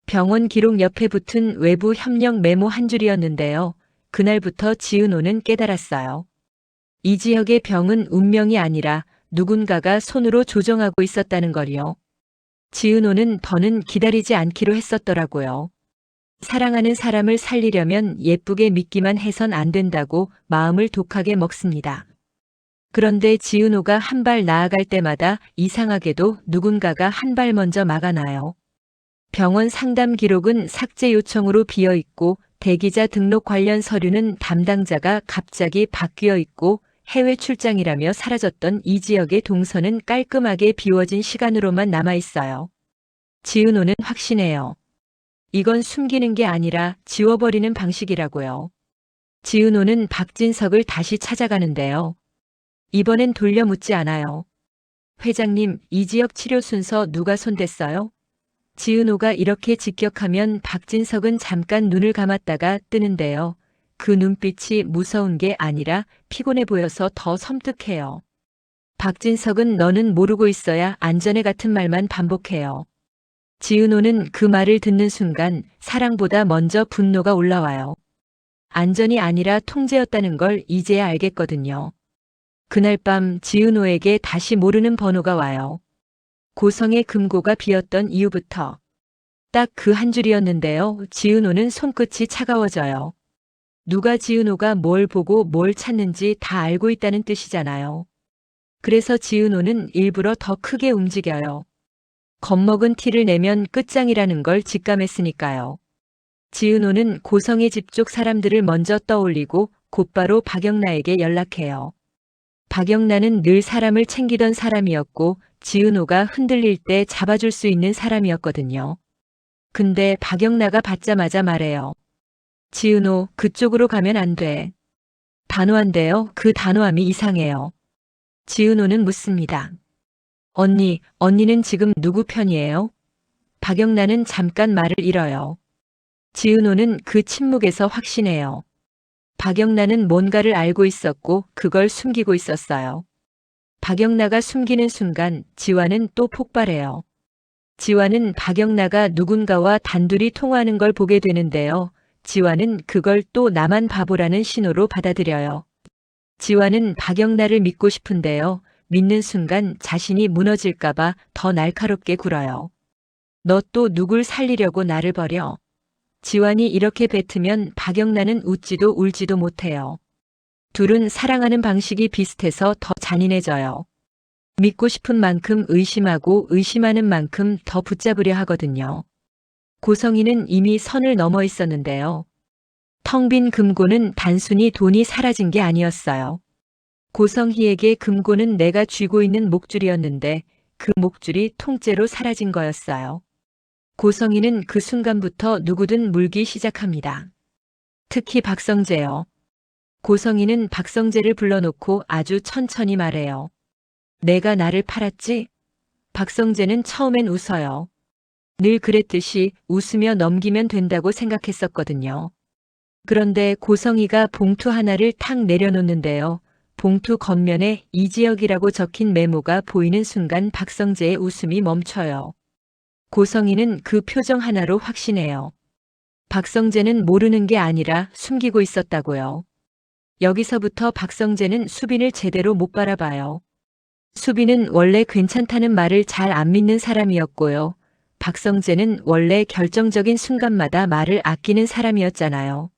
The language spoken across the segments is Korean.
병원 기록 옆에 붙은 외부 협력 메모 한 줄이었는데요. 그날부터 지은호는 깨달았어요. 이 지역의 병은 운명이 아니라 누군가가 손으로 조정하고 있었다는 걸요. 지은호는 더는 기다리지 않기로 했었더라고요. 사랑하는 사람을 살리려면 예쁘게 믿기만 해선 안 된다고 마음을 독하게 먹습니다. 그런데 지은호가 한 발 나아갈 때마다 이상하게도 누군가가 한 발 먼저 막아놔요. 병원 상담 기록은 삭제 요청으로 비어 있고 대기자 등록 관련 서류는 담당자가 갑자기 바뀌어 있고 해외 출장이라며 사라졌던 이 지역의 동선은 깔끔하게 비워진 시간으로만 남아 있어요. 지은호는 확신해요. 이건 숨기는 게 아니라 지워버리는 방식이라고요. 지은호는 박진석을 다시 찾아가는데요. 이번엔 돌려 묻지 않아요. 회장님, 이 지역 치료 순서 누가 손댔어요? 지은호가 이렇게 직격하면 박진석은 잠깐 눈을 감았다가 뜨는데요. 그 눈빛이 무서운 게 아니라 피곤해 보여서 더 섬뜩해요. 박진석은 너는 모르고 있어야 안전해 같은 말만 반복해요. 지은호는 그 말을 듣는 순간 사랑보다 먼저 분노가 올라와요. 안전이 아니라 통제였다는 걸 이제야 알겠거든요. 그날 밤 지은호에게 다시 모르는 번호가 와요. 고성의 금고가 비었던 이유부터. 딱 그 한 줄이었는데요. 지은호는 손끝이 차가워져요. 누가 지은호가 뭘 보고 뭘 찾는지 다 알고 있다는 뜻이잖아요. 그래서 지은호는 일부러 더 크게 움직여요. 겁먹은 티를 내면 끝장이라는 걸 직감했으니까요. 지은호는 고성의 집 쪽 사람들을 먼저 떠올리고 곧바로 박영란에게 연락해요. 박영란은 늘 사람을 챙기던 사람이었고 지은호가 흔들릴 때 잡아줄 수 있는 사람이었거든요. 근데 박영란가 받자마자 말해요. 지은호, 그쪽으로 가면 안 돼. 단호한데요. 그 단호함이 이상해요. 지은호는 묻습니다. 언니는 지금 누구 편이에요? 박영란은 잠깐 말을 잃어요. 지은호는 그 침묵에서 확신해요. 박영란은 뭔가를 알고 있었고 그걸 숨기고 있었어요. 박영란가 숨기는 순간 지화는 또 폭발해요. 지화는 박영란가 누군가와 단둘이 통화하는 걸 보게 되는데요. 지화는 그걸 또 나만 바보라는 신호로 받아들여요. 지화는 박영란을 믿고 싶은데요. 믿는 순간 자신이 무너질까봐 더 날카롭게 굴어요. 너 또 누굴 살리려고 나를 버려? 지환이 이렇게 뱉으면 박영란은 웃지도 울지도 못해요. 둘은 사랑하는 방식이 비슷해서 더 잔인해져요. 믿고 싶은 만큼 의심하고 의심하는 만큼 더 붙잡으려 하거든요. 고성이는 이미 선을 넘어 있었는데요. 텅 빈 금고는 단순히 돈이 사라진 게 아니었어요. 고성희에게 금고는 내가 쥐고 있는 목줄이었는데 그 목줄이 통째로 사라진 거였어요. 고성희는 그 순간부터 누구든 물기 시작합니다. 특히 박성재요. 고성희는 박성재를 불러놓고 아주 천천히 말해요. 내가 나를 팔았지? 박성재는 처음엔 웃어요. 늘 그랬듯이 웃으며 넘기면 된다고 생각했었거든요. 그런데 고성희가 봉투 하나를 탁 내려놓는데요. 봉투 겉면에 이지역이라고 적힌 메모가 보이는 순간 박성재의 웃음이 멈춰요. 고성희는 그 표정 하나로 확신해요. 박성재는 모르는 게 아니라 숨기고 있었다고요. 여기서부터 박성재는 수빈을 제대로 못 바라봐요. 수빈은 원래 괜찮다는 말을 잘 안 믿는 사람이었고요. 박성재는 원래 결정적인 순간마다 말을 아끼는 사람이었잖아요.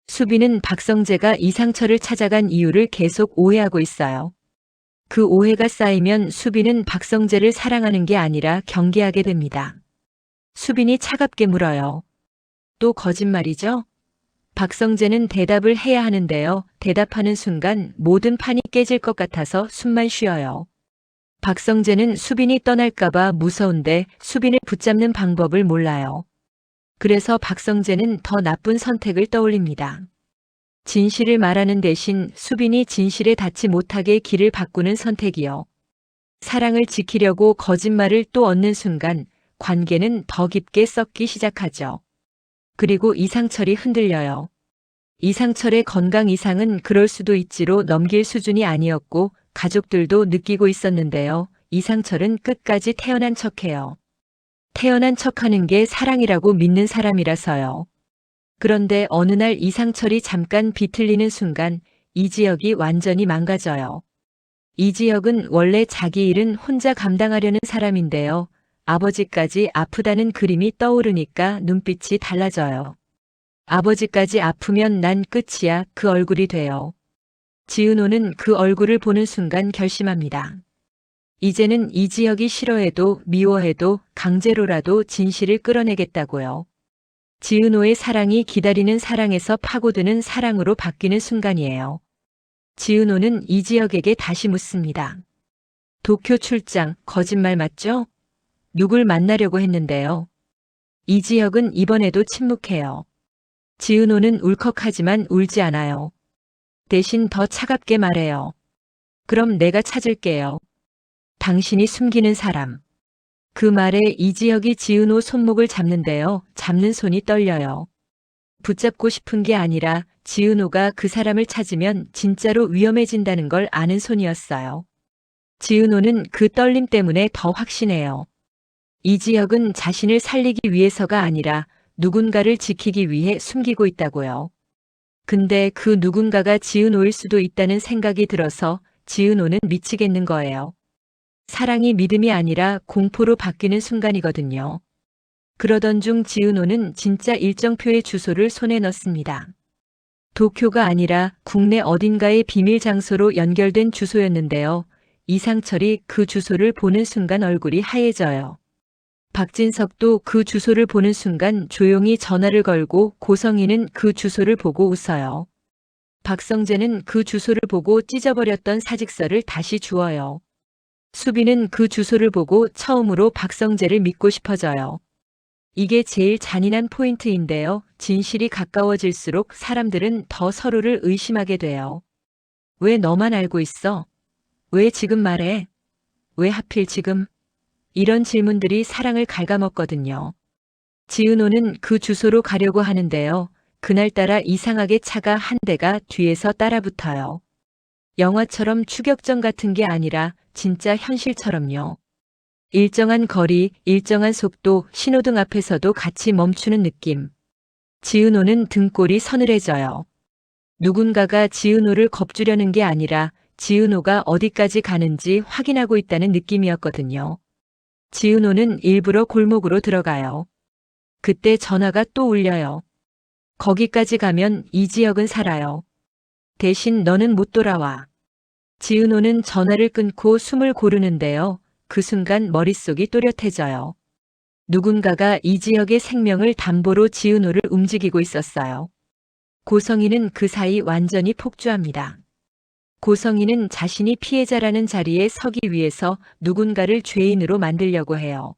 수빈은 박성재가 이상철을 찾아간 이유를 계속 오해하고 있어요. 그 오해가 쌓이면 수빈은 박성재를 사랑하는 게 아니라 경계하게 됩니다. 수빈이 차갑게 물어요. 또 거짓말이죠? 박성재는 대답을 해야 하는데요. 대답하는 순간 모든 판이 깨질 것 같아서 숨만 쉬어요. 박성재는 수빈이 떠날까봐 무서운데 수빈을 붙잡는 방법을 몰라요. 그래서 박성재는 더 나쁜 선택을 떠올립니다. 진실을 말하는 대신 수빈이 진실에 닿지 못하게 길을 바꾸는 선택이요. 사랑을 지키려고 거짓말을 또 얻는 순간 관계는 더 깊게 썩기 시작하죠. 그리고 이상철이 흔들려요. 이상철의 건강 이상은 그럴 수도 있지로 넘길 수준이 아니었고 가족들도 느끼고 있었는데요. 이상철은 끝까지 태어난 척해요. 태어난 척하는 게 사랑이라고 믿는 사람이라서요. 그런데 어느 날 이상철이 잠깐 비틀리는 순간 이지혁이 완전히 망가져요. 이지혁은 원래 자기 일은 혼자 감당하려는 사람인데요. 아버지까지 아프다는 그림이 떠오르니까 눈빛이 달라져요. 아버지까지 아프면 난 끝이야, 그 얼굴이 돼요. 지은호는 그 얼굴을 보는 순간 결심합니다. 이제는 이지혁이 싫어해도 미워해도 강제로라도 진실을 끌어내겠다고요. 지은호의 사랑이 기다리는 사랑에서 파고드는 사랑으로 바뀌는 순간이에요. 지은호는 이지혁에게 다시 묻습니다. 도쿄 출장, 거짓말 맞죠? 누굴 만나려고 했는데요. 이지혁은 이번에도 침묵해요. 지은호는 울컥하지만 울지 않아요. 대신 더 차갑게 말해요. 그럼 내가 찾을게요. 당신이 숨기는 사람. 그 말에 이지혁이 지은호 손목을 잡는데요. 잡는 손이 떨려요. 붙잡고 싶은 게 아니라 지은호가 그 사람을 찾으면 진짜로 위험해진다는 걸 아는 손이었어요. 지은호는 그 떨림 때문에 더 확신해요. 이지혁은 자신을 살리기 위해서가 아니라 누군가를 지키기 위해 숨기고 있다고요. 근데 그 누군가가 지은호일 수도 있다는 생각이 들어서 지은호는 미치겠는 거예요. 사랑이 믿음이 아니라 공포로 바뀌는 순간이거든요. 그러던 중 지은호는 진짜 일정표의 주소를 손에 넣습니다. 도쿄가 아니라 국내 어딘가의 비밀 장소로 연결된 주소였는데요. 이상철이 그 주소를 보는 순간 얼굴이 하얘져요. 박진석도 그 주소를 보는 순간 조용히 전화를 걸고 고성희는 그 주소를 보고 웃어요. 박성재는 그 주소를 보고 찢어버렸던 사직서를 다시 주워요. 수빈은 그 주소를 보고 처음으로 박성재를 믿고 싶어져요. 이게 제일 잔인한 포인트인데요. 진실이 가까워질수록 사람들은 더 서로를 의심하게 돼요. 왜 너만 알고 있어? 왜 지금 말해? 왜 하필 지금? 이런 질문들이 사랑을 갉아먹거든요. 지은호는 그 주소로 가려고 하는데요. 그날따라 이상하게 차가 한 대가 뒤에서 따라붙어요. 영화처럼 추격전 같은 게 아니라 진짜 현실처럼요. 일정한 거리, 일정한 속도, 신호등 앞에서도 같이 멈추는 느낌. 지은호는 등골이 서늘해져요. 누군가가 지은호를 겁주려는 게 아니라 지은호가 어디까지 가는지 확인하고 있다는 느낌이었거든요. 지은호는 일부러 골목으로 들어가요. 그때 전화가 또 울려요. 거기까지 가면 이지혁은 살아요. 대신 너는 못 돌아와. 지은호는 전화를 끊고 숨을 고르는데요. 그 순간 머릿속이 또렷해져요. 누군가가 이지혁의 생명을 담보로 지은호를 움직이고 있었어요. 고성희는 그 사이 완전히 폭주합니다. 고성희는 자신이 피해자라는 자리에 서기 위해서 누군가를 죄인으로 만들려고 해요.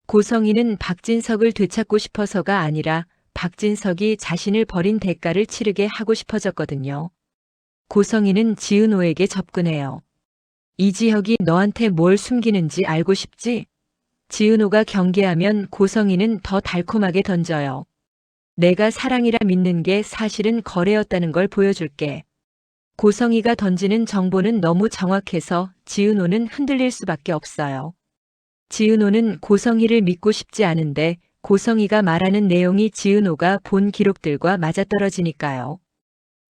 고성희는 박진석을 되찾고 싶어서가 아니라 박진석이 자신을 버린 대가를 치르게 하고 싶어졌거든요. 고성희는 지은호에게 접근해요. 이지혁이 너한테 뭘 숨기는지 알고 싶지? 지은호가 경계하면 고성희는 더 달콤하게 던져요. 내가 사랑이라 믿는 게 사실은 거래였다는 걸 보여줄게. 고성희가 던지는 정보는 너무 정확해서 지은호는 흔들릴 수밖에 없어요. 지은호는 고성희를 믿고 싶지 않은데 고성희가 말하는 내용이 지은호가 본 기록들과 맞아떨어지니까요.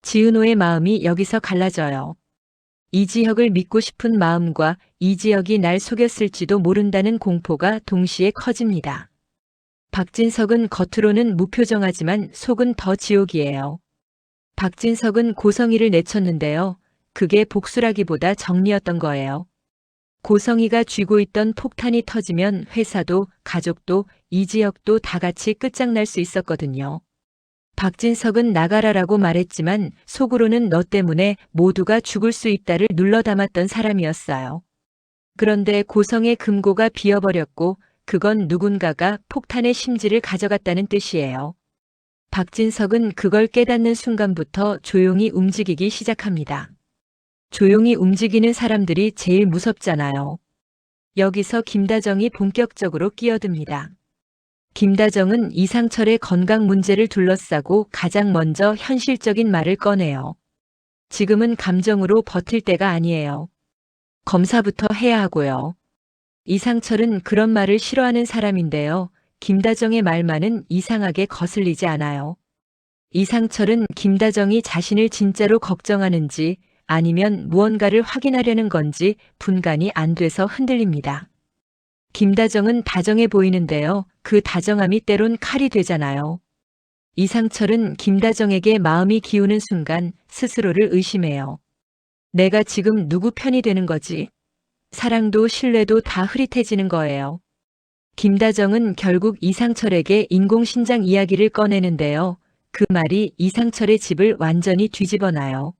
지은호의 마음이 여기서 갈라져요. 이지혁을 믿고 싶은 마음과 이지혁이 날 속였을지도 모른다는 공포가 동시에 커집니다. 박진석은 겉으로는 무표정하지만 속은 더 지옥이에요. 박진석은 고성희를 내쳤는데요. 그게 복수라기보다 정리였던 거예요. 고성희가 쥐고 있던 폭탄이 터지면 회사도 가족도 이지혁도 다 같이 끝장날 수 있었거든요. 박진석은 나가라라고 말했지만 속으로는 너 때문에 모두가 죽을 수 있다를 눌러 담았던 사람이었어요. 그런데 고성의 금고가 비어버렸고 그건 누군가가 폭탄의 심지를 가져갔다는 뜻이에요. 박진석은 그걸 깨닫는 순간부터 조용히 움직이기 시작합니다. 조용히 움직이는 사람들이 제일 무섭잖아요. 여기서 김다정이 본격적으로 끼어듭니다. 김다정은 이상철의 건강 문제를 둘러싸고 가장 먼저 현실적인 말을 꺼내요. 지금은 감정으로 버틸 때가 아니에요. 검사부터 해야 하고요. 이상철은 그런 말을 싫어하는 사람인데요. 김다정의 말만은 이상하게 거슬리지 않아요. 이상철은 김다정이 자신을 진짜로 걱정하는지 아니면 무언가를 확인하려는 건지 분간이 안 돼서 흔들립니다. 김다정은 다정해 보이는데요. 그 다정함이 때론 칼이 되잖아요. 이상철은 김다정에게 마음이 기우는 순간 스스로를 의심해요. 내가 지금 누구 편이 되는 거지? 사랑도 신뢰도 다 흐릿해지는 거예요. 김다정은 결국 이상철에게 인공신장 이야기를 꺼내는데요. 그 말이 이상철의 집을 완전히 뒤집어놔요.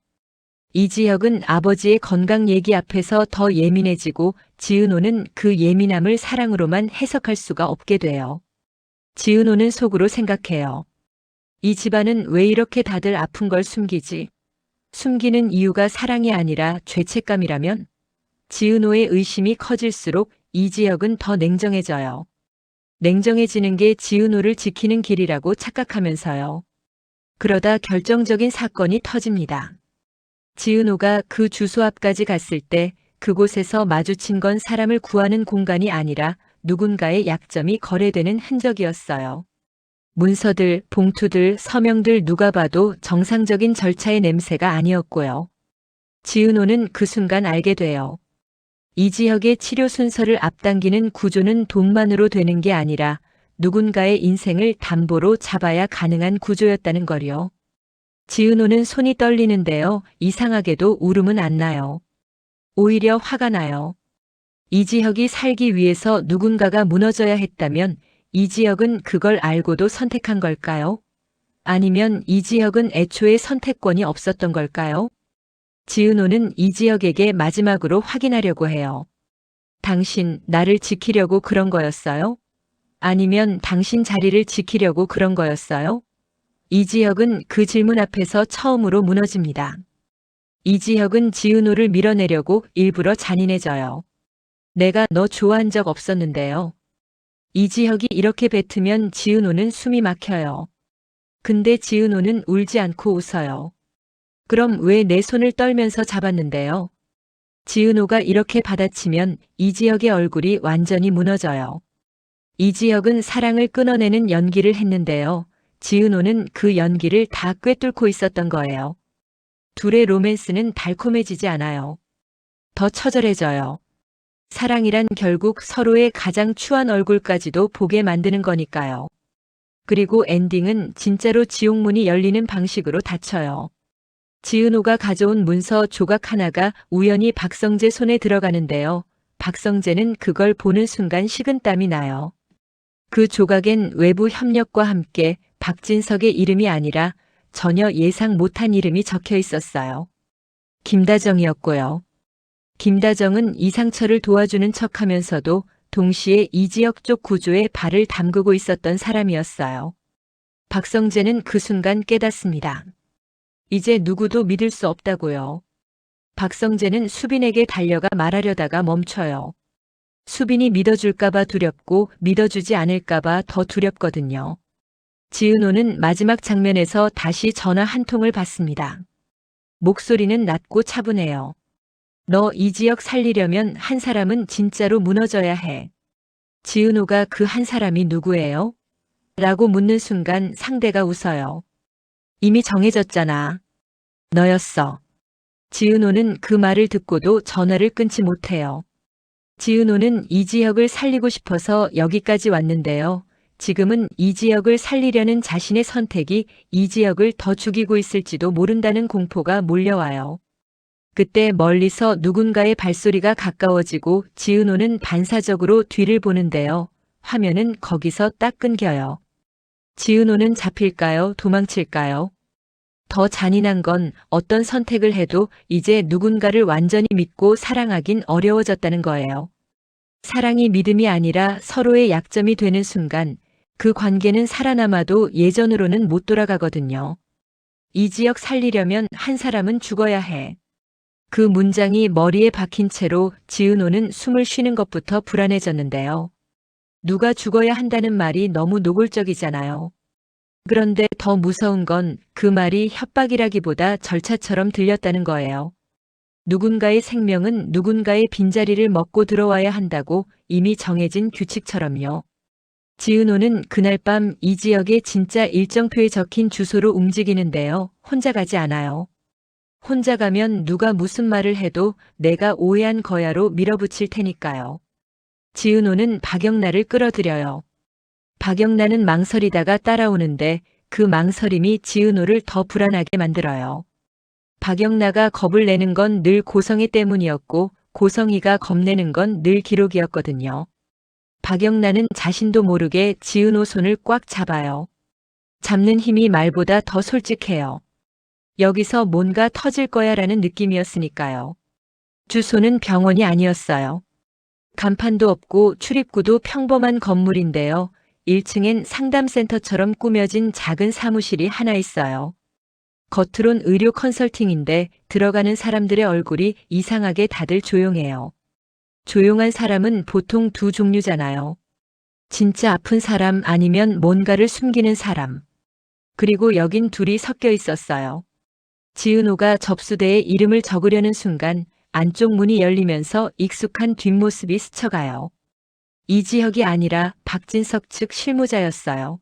이지혁은 아버지의 건강 얘기 앞에서 더 예민해지고 지은호는 그 예민함을 사랑으로만 해석할 수가 없게 돼요. 지은호는 속으로 생각해요. 이 집안은 왜 이렇게 다들 아픈 걸 숨기지? 숨기는 이유가 사랑이 아니라 죄책감이라면? 지은호의 의심이 커질수록 이지혁은 더 냉정해져요. 냉정해지는 게 지은호를 지키는 길이라고 착각하면서요. 그러다 결정적인 사건이 터집니다. 지은호가 그 주소 앞까지 갔을 때 그곳에서 마주친 건 사람을 구하는 공간이 아니라 누군가의 약점이 거래되는 흔적이었어요. 문서들, 봉투들, 서명들 누가 봐도 정상적인 절차의 냄새가 아니었고요. 지은호는 그 순간 알게 돼요. 이지혁의 치료 순서를 앞당기는 구조는 돈만으로 되는 게 아니라 누군가의 인생을 담보로 잡아야 가능한 구조였다는 거요. 지은호는 손이 떨리는데요. 이상하게도 울음은 안 나요. 오히려 화가 나요. 이지혁이 살기 위해서 누군가가 무너져야 했다면 이지혁은 그걸 알고도 선택한 걸까요? 아니면 이지혁은 애초에 선택권이 없었던 걸까요? 지은호는 이지혁에게 마지막으로 확인하려고 해요. 당신 나를 지키려고 그런 거였어요? 아니면 당신 자리를 지키려고 그런 거였어요? 이지혁은 그 질문 앞에서 처음으로 무너집니다. 이지혁은 지은호를 밀어내려고 일부러 잔인해져요. 내가 너 좋아한 적 없었는데요. 이지혁이 이렇게 뱉으면 지은호는 숨이 막혀요. 근데 지은호는 울지 않고 웃어요. 그럼 왜 내 손을 떨면서 잡았는데요? 지은호가 이렇게 받아치면 이지혁의 얼굴이 완전히 무너져요. 이지혁은 사랑을 끊어내는 연기를 했는데요. 지은호는 그 연기를 다 꿰뚫고 있었던 거예요. 둘의 로맨스는 달콤해지지 않아요. 더 처절해져요. 사랑이란 결국 서로의 가장 추한 얼굴까지도 보게 만드는 거니까요. 그리고 엔딩은 진짜로 지옥문이 열리는 방식으로 닫혀요. 지은호가 가져온 문서 조각 하나가 우연히 박성재 손에 들어가는데요. 박성재는 그걸 보는 순간 식은땀이 나요. 그 조각엔 외부 협력과 함께 박진석의 이름이 아니라 전혀 예상 못한 이름이 적혀 있었어요. 김다정이었고요. 김다정은 이상철을 도와주는 척하면서도 동시에 이지혁 쪽 구조에 발을 담그고 있었던 사람이었어요. 박성재는 그 순간 깨닫습니다. 이제 누구도 믿을 수 없다고요. 박성재는 수빈에게 달려가 말하려다가 멈춰요. 수빈이 믿어줄까봐 두렵고 믿어주지 않을까봐 더 두렵거든요. 지은호는 마지막 장면에서 다시 전화 한 통을 받습니다. 목소리는 낮고 차분해요. 너 이지혁 살리려면 한 사람은 진짜로 무너져야 해. 지은호가 그 한 사람이 누구예요? 라고 묻는 순간 상대가 웃어요. 이미 정해졌잖아. 너였어. 지은호는 그 말을 듣고도 전화를 끊지 못해요. 지은호는 이지혁을 살리고 싶어서 여기까지 왔는데요. 지금은 이지혁을 살리려는 자신의 선택이 이지혁을 더 죽이고 있을지도 모른다는 공포가 몰려와요. 그때 멀리서 누군가의 발소리가 가까워지고 지은호는 반사적으로 뒤를 보는데요. 화면은 거기서 딱 끊겨요. 지은호는 잡힐까요? 도망칠까요? 더 잔인한 건 어떤 선택을 해도 이제 누군가를 완전히 믿고 사랑하긴 어려워졌다는 거예요. 사랑이 믿음이 아니라 서로의 약점이 되는 순간 그 관계는 살아남아도 예전으로는 못 돌아가거든요. 이지혁 살리려면 한 사람은 죽어야 해. 그 문장이 머리에 박힌 채로 지은호는 숨을 쉬는 것부터 불안해졌는데요. 누가 죽어야 한다는 말이 너무 노골적이잖아요. 그런데 더 무서운 건 그 말이 협박이라기보다 절차처럼 들렸다는 거예요. 누군가의 생명은 누군가의 빈자리를 먹고 들어와야 한다고 이미 정해진 규칙처럼요. 지은호는 그날 밤 이 지역의 진짜 일정표에 적힌 주소로 움직이는데요. 혼자 가지 않아요. 혼자 가면 누가 무슨 말을 해도 내가 오해한 거야로 밀어붙일 테니까요. 지은호는 박영란을 끌어들여요. 박영란은 망설이다가 따라오는데 그 망설임이 지은호를 더 불안하게 만들어요. 박영란가 겁을 내는 건 늘 고성희 때문이었고 고성희가 겁내는 건 늘 기록이었거든요. 박영란은 자신도 모르게 지은호 손을 꽉 잡아요. 잡는 힘이 말보다 더 솔직해요. 여기서 뭔가 터질 거야 라는 느낌이었으니까요. 주소는 병원이 아니었어요. 간판도 없고 출입구도 평범한 건물인데요. 1층엔 상담센터처럼 꾸며진 작은 사무실이 하나 있어요. 겉으론 의료 컨설팅인데 들어가는 사람들의 얼굴이 이상하게 다들 조용해요. 조용한 사람은 보통 두 종류잖아요. 진짜 아픈 사람 아니면 뭔가를 숨기는 사람. 그리고 여긴 둘이 섞여 있었어요. 지은호가 접수대에 이름을 적으려는 순간 안쪽 문이 열리면서 익숙한 뒷모습이 스쳐가요. 이지혁이 아니라 박진석 측 실무자였어요.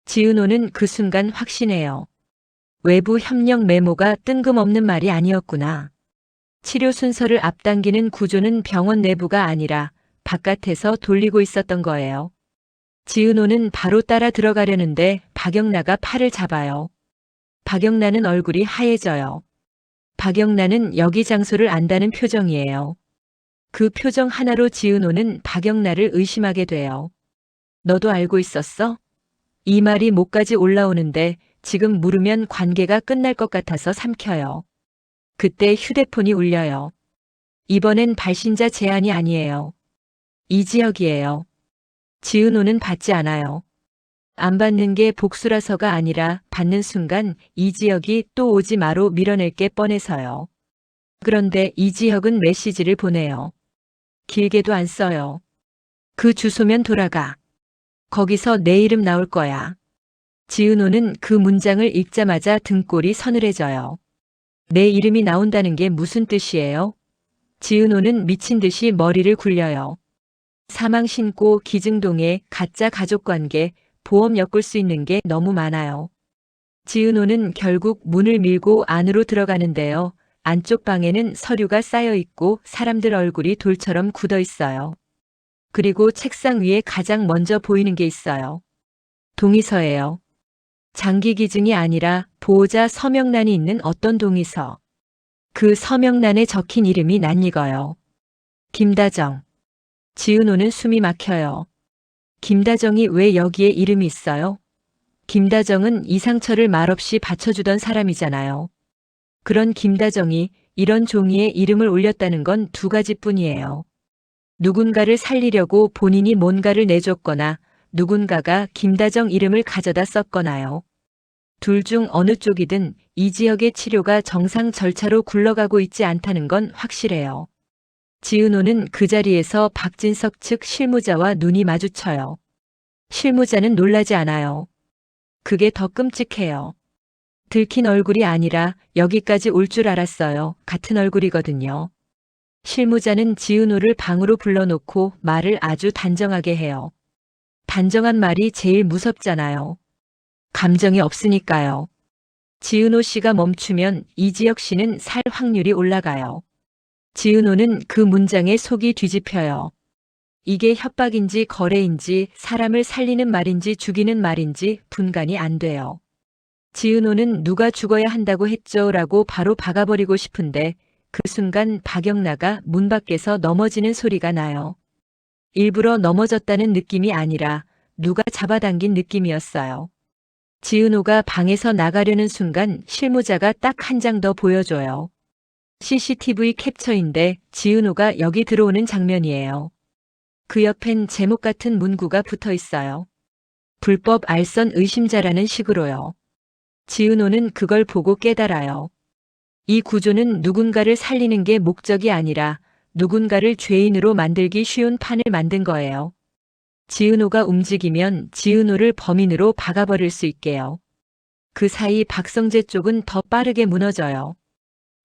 지은호는 그 순간 확신해요. 외부 협력 메모가 뜬금없는 말이 아니었구나. 치료 순서를 앞당기는 구조는 병원 내부가 아니라 바깥에서 돌리고 있었던 거예요. 지은호는 바로 따라 들어가려는데 박영란가 팔을 잡아요. 박영란은 얼굴이 하얘져요. 박영란은 여기 장소를 안다는 표정이에요. 그 표정 하나로 지은호는 박영란을 의심하게 돼요. 너도 알고 있었어? 이 말이 목까지 올라오는데 지금 물으면 관계가 끝날 것 같아서 삼켜요. 그때 휴대폰이 울려요. 이번엔 발신자 제한이 아니에요. 이지혁이에요. 지은호는 받지 않아요. 안 받는 게 복수라서가 아니라 받는 순간 이지혁이 또 오지 마로 밀어낼 게 뻔해서요. 그런데 이지혁은 메시지를 보내요. 길게도 안 써요. 그 주소면 돌아가. 거기서 내 이름 나올 거야. 지은호는 그 문장을 읽자마자 등골이 서늘해져요. 내 이름이 나온다는 게 무슨 뜻이에요? 지은호는 미친 듯이 머리를 굴려요. 사망 신고, 기증동의 가짜 가족관계, 보험 엮을 수 있는 게 너무 많아요. 지은호는 결국 문을 밀고 안으로 들어가는데요. 안쪽 방에는 서류가 쌓여 있고 사람들 얼굴이 돌처럼 굳어 있어요. 그리고 책상 위에 가장 먼저 보이는 게 있어요. 동의서예요. 장기 기증이 아니라 보호자 서명란이 있는 어떤 동의서. 그 서명란에 적힌 이름이 낯익어요. 김다정. 지은호는 숨이 막혀요. 김다정이 왜 여기에 이름이 있어요? 김다정은 이상철을 말없이 받쳐주던 사람이잖아요. 그런 김다정이 이런 종이에 이름을 올렸다는 건 두 가지뿐이에요. 누군가를 살리려고 본인이 뭔가를 내줬거나 누군가가 김다정 이름을 가져다 썼거나요. 둘 중 어느 쪽이든 이 지역의 치료가 정상 절차로 굴러가고 있지 않다는 건 확실해요. 지은호는 그 자리에서 박진석 측 실무자와 눈이 마주쳐요. 실무자는 놀라지 않아요. 그게 더 끔찍해요. 들킨 얼굴이 아니라 여기까지 올 줄 알았어요. 같은 얼굴이거든요. 실무자는 지은호를 방으로 불러놓고 말을 아주 단정하게 해요. 단정한 말이 제일 무섭잖아요. 감정이 없으니까요. 지은호 씨가 멈추면 이지혁 씨는 살 확률이 올라가요. 지은호는 그 문장에 속이 뒤집혀요. 이게 협박인지 거래인지 사람을 살리는 말인지 죽이는 말인지 분간이 안 돼요. 지은호는 누가 죽어야 한다고 했죠? 라고 바로 박아버리고 싶은데 그 순간 박영란가 문 밖에서 넘어지는 소리가 나요. 일부러 넘어졌다는 느낌이 아니라 누가 잡아당긴 느낌이었어요. 지은호가 방에서 나가려는 순간 실무자가 딱 한 장 더 보여줘요. CCTV 캡처인데 지은호가 여기 들어오는 장면이에요. 그 옆엔 제목 같은 문구가 붙어 있어요. 불법 알선 의심자라는 식으로요. 지은호는 그걸 보고 깨달아요. 이 구조는 누군가를 살리는 게 목적이 아니라 누군가를 죄인으로 만들기 쉬운 판을 만든 거예요. 지은호가 움직이면 지은호를 범인으로 박아버릴 수 있게요. 그 사이 박성재 쪽은 더 빠르게 무너져요.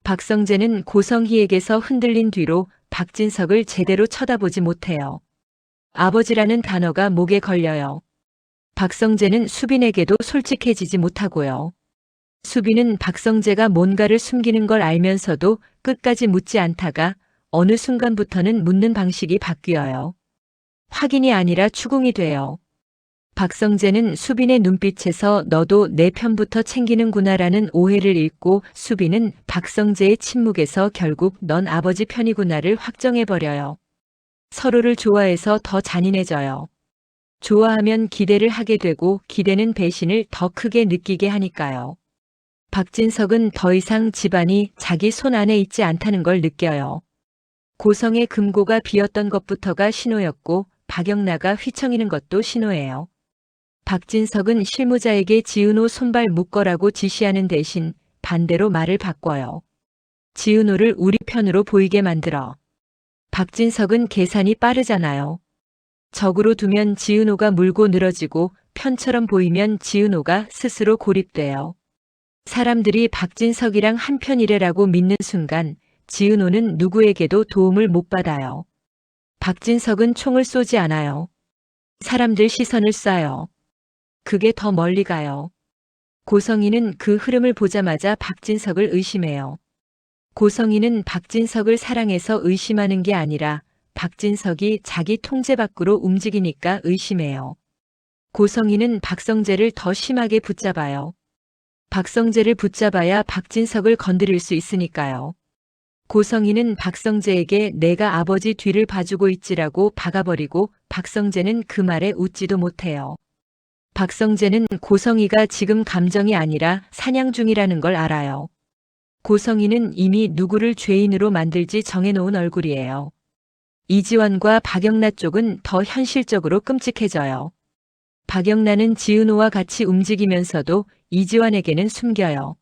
박성재는 고성희에게서 흔들린 뒤로 박진석을 제대로 쳐다보지 못해요. 아버지라는 단어가 목에 걸려요. 박성재는 수빈에게도 솔직해지지 못하고요. 수빈은 박성재가 뭔가를 숨기는 걸 알면서도 끝까지 묻지 않다가 어느 순간부터는 묻는 방식이 바뀌어요. 확인이 아니라 추궁이 돼요. 박성재는 수빈의 눈빛에서 너도 내 편부터 챙기는구나라는 오해를 읽고 수빈은 박성재의 침묵에서 결국 넌 아버지 편이구나를 확정해버려요. 서로를 좋아해서 더 잔인해져요. 좋아하면 기대를 하게 되고 기대는 배신을 더 크게 느끼게 하니까요. 박진석은 더 이상 집안이 자기 손 안에 있지 않다는 걸 느껴요. 고성의 금고가 비었던 것부터가 신호였고 박영나가 휘청이는 것도 신호예요. 박진석은 실무자에게 지은호 손발 묶어라고 지시하는 대신 반대로 말을 바꿔요. 지은호를 우리 편으로 보이게 만들어. 박진석은 계산이 빠르잖아요. 적으로 두면 지은호가 물고 늘어지고 편처럼 보이면 지은호가 스스로 고립돼요. 사람들이 박진석이랑 한편이래라고 믿는 순간 지은호는 누구에게도 도움을 못 받아요. 박진석은 총을 쏘지 않아요. 사람들 시선을 쏴요. 그게 더 멀리 가요. 고성희는 그 흐름을 보자마자 박진석을 의심해요. 고성희는 박진석을 사랑해서 의심하는 게 아니라 박진석이 자기 통제 밖으로 움직이니까 의심해요. 고성희는 박성재를 더 심하게 붙잡아요. 박성재를 붙잡아야 박진석을 건드릴 수 있으니까요. 고성희는 박성재에게 내가 아버지 뒤를 봐주고 있지라고 박아버리고 박성재는 그 말에 웃지도 못해요. 박성재는 고성희가 지금 감정이 아니라 사냥 중이라는 걸 알아요. 고성희는 이미 누구를 죄인으로 만들지 정해놓은 얼굴이에요. 이지환과 박영나 쪽은 더 현실적으로 끔찍해져요. 박영나는 지은호와 같이 움직이면서도 이지환에게는 숨겨요.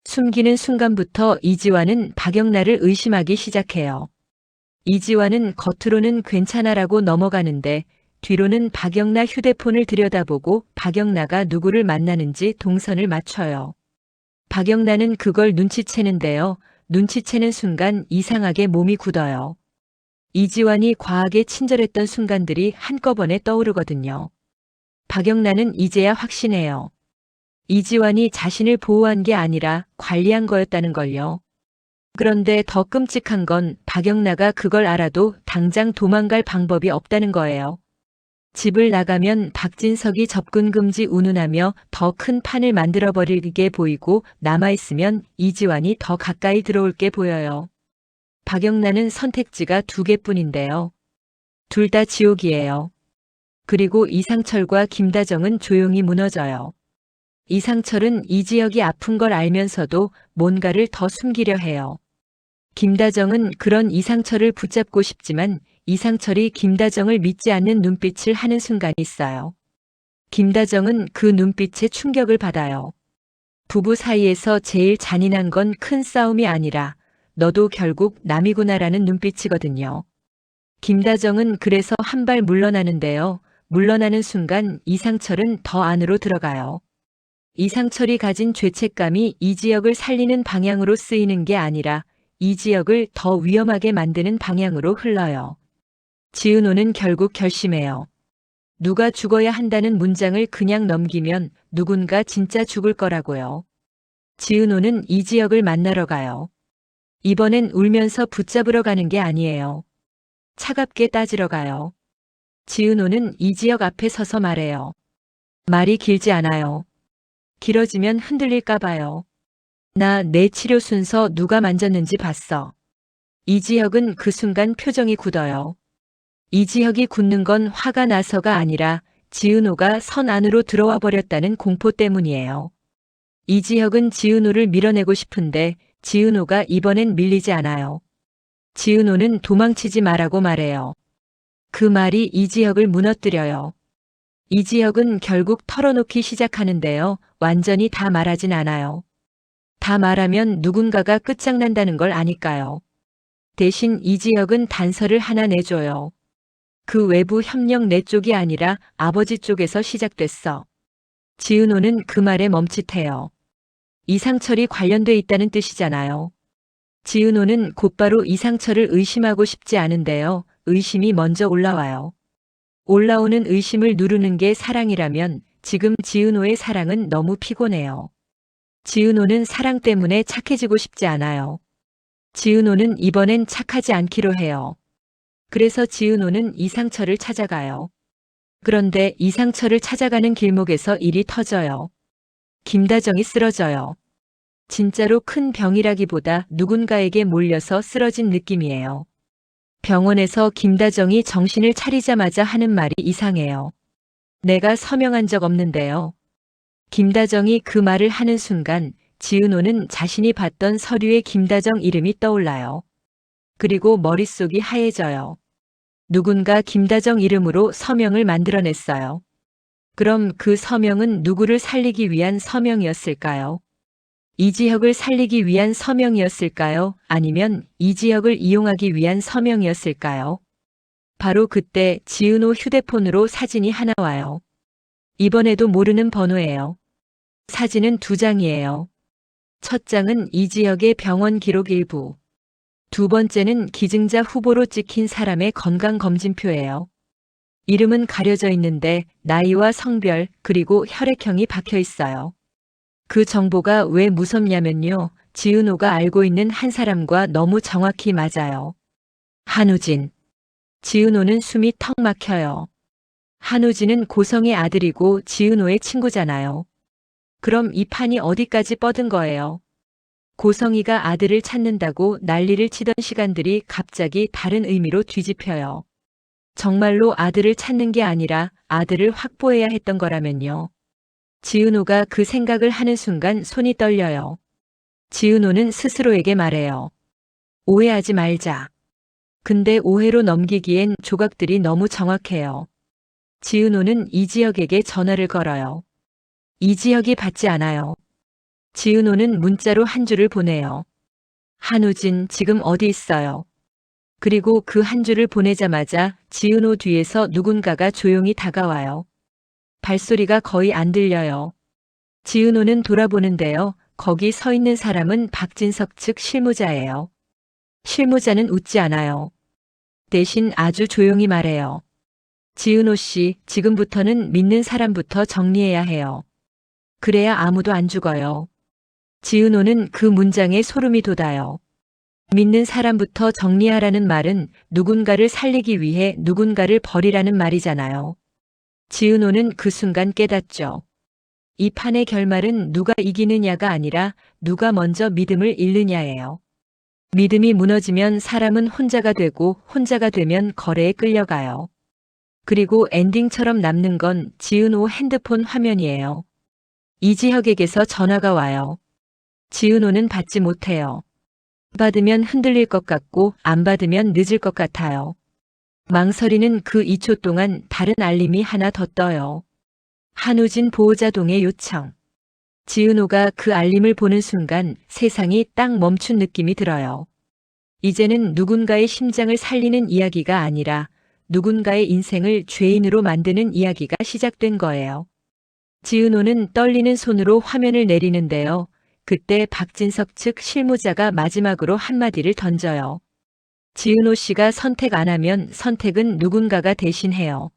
숨기는 순간부터 이지환은 박영나를 의심하기 시작해요. 이지환은 겉으로는 괜찮아라고 넘어가는데 뒤로는 박영나 휴대폰을 들여다보고 박영나가 누구를 만나는지 동선을 맞춰요. 박영나는 그걸 눈치채는데요. 눈치채는 순간 이상하게 몸이 굳어요. 이지환이 과하게 친절했던 순간들이 한꺼번에 떠오르거든요. 박영나는 이제야 확신해요. 이지환이 자신을 보호한 게 아니라 관리한 거였다는 걸요. 그런데 더 끔찍한 건 박영나가 그걸 알아도 당장 도망갈 방법이 없다는 거예요. 집을 나가면 박진석이 접근 금지 운운하며 더 큰 판을 만들어버리게 보이고 남아있으면 이지환이 더 가까이 들어올 게 보여요. 박영나는 선택지가 두 개뿐인데요. 둘 다 지옥이에요. 그리고 이상철과 김다정은 조용히 무너져요. 이상철은 이지혁이 아픈 걸 알면서도 뭔가를 더 숨기려 해요. 김다정은 그런 이상철을 붙잡고 싶지만 이상철이 김다정을 믿지 않는 눈빛을 하는 순간이 있어요. 김다정은 그 눈빛에 충격을 받아요. 부부 사이에서 제일 잔인한 건 큰 싸움이 아니라 너도 결국 남이구나라는 눈빛이거든요. 김다정은 그래서 한 발 물러나는데요. 물러나는 순간 이상철은 더 안으로 들어가요. 이상철이 가진 죄책감이 이지혁을 살리는 방향으로 쓰이는 게 아니라 이지혁을 더 위험하게 만드는 방향으로 흘러요. 지은호는 결국 결심해요. 누가 죽어야 한다는 문장을 그냥 넘기면 누군가 진짜 죽을 거라고요. 지은호는 이지혁을 만나러 가요. 이번엔 울면서 붙잡으러 가는 게 아니에요. 차갑게 따지러 가요. 지은호는 이지혁 앞에 서서 말해요. 말이 길지 않아요. 길어지면 흔들릴까 봐요. 나 내 치료 순서 누가 만졌는지 봤어. 이지혁은 그 순간 표정이 굳어요. 이지혁이 굳는 건 화가 나서가 아니라 지은호가 선 안으로 들어와 버렸다는 공포 때문이에요. 이지혁은 지은호를 밀어내고 싶은데 지은호가 이번엔 밀리지 않아요. 지은호는 도망치지 말라고 말해요. 그 말이 이지혁을 무너뜨려요. 이지혁은 결국 털어놓기 시작하는데요. 완전히 다 말하진 않아요. 다 말하면 누군가가 끝장난다는 걸 아니까요. 대신 이지혁은 단서를 하나 내줘요. 그 외부 협력 내 쪽이 아니라 아버지 쪽에서 시작됐어. 지은호는 그 말에 멈칫해요. 이상철이 관련돼 있다는 뜻이잖아요. 지은호는 곧바로 이상철을 의심하고 싶지 않은데요. 의심이 먼저 올라와요. 올라오는 의심을 누르는 게 사랑이라면 지금 지은호의 사랑은 너무 피곤해요. 지은호는 사랑 때문에 착해지고 싶지 않아요. 지은호는 이번엔 착하지 않기로 해요. 그래서 지은호는 이상철을 찾아가요. 그런데 이상철을 찾아가는 길목에서 일이 터져요. 김다정이 쓰러져요. 진짜로 큰 병이라기보다 누군가에게 몰려서 쓰러진 느낌이에요. 병원에서 김다정이 정신을 차리자마자 하는 말이 이상해요. 내가 서명한 적 없는데요. 김다정이 그 말을 하는 순간 지은호는 자신이 봤던 서류에 김다정 이름이 떠올라요. 그리고 머릿속이 하얘져요. 누군가 김다정 이름으로 서명을 만들어냈어요. 그럼 그 서명은 누구를 살리기 위한 서명이었을까요? 이지혁을 살리기 위한 서명이었을까요? 아니면 이지혁을 이용하기 위한 서명이었을까요? 바로 그때 지은호 휴대폰으로 사진이 하나 와요. 이번에도 모르는 번호예요. 사진은 2장이에요. 첫 장은 이지혁의 병원 기록 일부. 두 번째는 기증자 후보로 찍힌 사람의 건강검진표예요. 이름은 가려져 있는데 나이와 성별 그리고 혈액형이 박혀 있어요. 그 정보가 왜 무섭냐면요. 지은호가 알고 있는 한 사람과 너무 정확히 맞아요. 한우진. 지은호는 숨이 턱 막혀요. 한우진은 고성의 아들이고 지은호의 친구잖아요. 그럼 이 판이 어디까지 뻗은 거예요? 고성이가 아들을 찾는다고 난리를 치던 시간들이 갑자기 다른 의미로 뒤집혀요. 정말로 아들을 찾는 게 아니라 아들을 확보해야 했던 거라면요. 지은호가 그 생각을 하는 순간 손이 떨려요. 지은호는 스스로에게 말해요. 오해하지 말자. 근데 오해로 넘기기엔 조각들이 너무 정확해요. 지은호는 이지혁에게 전화를 걸어요. 이지혁이 받지 않아요. 지은호는 문자로 한 줄을 보내요. 한우진 지금 어디 있어요? 그리고 그 한 줄을 보내자마자 지은호 뒤에서 누군가가 조용히 다가와요. 발소리가 거의 안 들려요. 지은호는 돌아보는데요. 거기 서 있는 사람은 박진석 측 실무자예요. 실무자는 웃지 않아요. 대신 아주 조용히 말해요. 지은호 씨, 지금부터는 믿는 사람부터 정리해야 해요. 그래야 아무도 안 죽어요. 지은호는 그 문장에 소름이 돋아요. 믿는 사람부터 정리하라는 말은 누군가를 살리기 위해 누군가를 버리라는 말이잖아요. 지은호는 그 순간 깨닫죠. 이 판의 결말은 누가 이기느냐가 아니라 누가 먼저 믿음을 잃느냐예요. 믿음이 무너지면 사람은 혼자가 되고 혼자가 되면 거래에 끌려가요. 그리고 엔딩처럼 남는 건 지은호 핸드폰 화면이에요. 이지혁에게서 전화가 와요. 지은호는 받지 못해요. 받으면 흔들릴 것 같고 안 받으면 늦을 것 같아요. 망설이는 그 2초 동안 다른 알림이 하나 더 떠요. 한우진 보호자 동의 요청. 지은호가 그 알림을 보는 순간 세상이 딱 멈춘 느낌이 들어요. 이제는 누군가의 심장을 살리는 이야기가 아니라 누군가의 인생을 죄인으로 만드는 이야기가 시작된 거예요. 지은호는 떨리는 손으로 화면을 내리는데요. 그때 박진석 측 실무자가 마지막으로 한마디를 던져요. 지은호 씨가 선택 안 하면 선택은 누군가가 대신해요.